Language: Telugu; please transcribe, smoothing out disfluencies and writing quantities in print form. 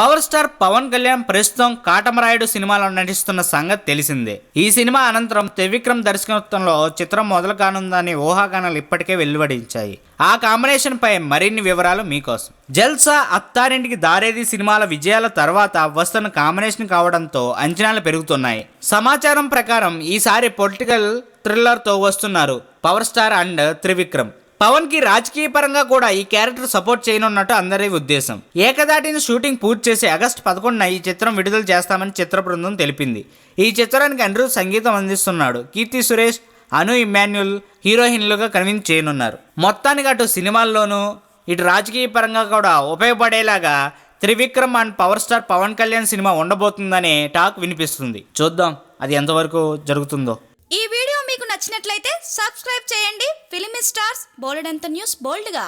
పవర్ స్టార్ పవన్ కళ్యాణ్ ప్రస్తుతం కాటమరాయుడు సినిమాలో నటిస్తున్న సంగతి తెలిసిందే. ఈ సినిమా అనంతరం త్రివిక్రమ్ దర్శకత్వంలో చిత్రం మొదలు కానుందని ఊహాగానాలు ఇప్పటికే వెలువడించాయి. ఆ కాంబినేషన్ పై మరిన్ని వివరాలు మీకోసం. జల్సా, అత్తారింటికి దారేది సినిమాల విజయాల తర్వాత వస్తున్న కాంబినేషన్ కావడంతో అంచనాలు పెరుగుతున్నాయి. సమాచారం ప్రకారం ఈసారి పొలిటికల్ థ్రిల్లర్ తో వస్తున్నారు power star and Trivikram. Pawan కి రాజకీయ పరంగా కూడా ఈ క్యారెక్టర్ సపోర్ట్ చేయనున్నట్టు అందరి ఉద్దేశం. ఏకదాటిని షూటింగ్ పూర్తి చేసి ఆగస్టు 11న ఈ చిత్రం విడుదల చేస్తామని చిత్ర బృందం తెలిపింది. ఈ చిత్రానికి అనిరుద్ సంగీతం అందిస్తున్నాడు. కీర్తి సురేష్, అను ఇమ్మాన్యుల్ హీరోయిన్లుగా కన్విన్స్ చేయనున్నారు. మొత్తానికి అటు సినిమాల్లోనూ ఇటు రాజకీయ పరంగా కూడా ఉపయోగపడేలాగా Trivikram and power star Pawan Kalyan సినిమా ఉండబోతుందనే టాక్ వినిపిస్తుంది. చూద్దాం అది ఎంతవరకు జరుగుతుందో. ఈ వీడియో మీకు నచ్చినట్లయితే సబ్స్క్రైబ్ చేయండి. ఫిలిమి స్టార్స్ బోలెడంత న్యూస్ బోల్డ్గా.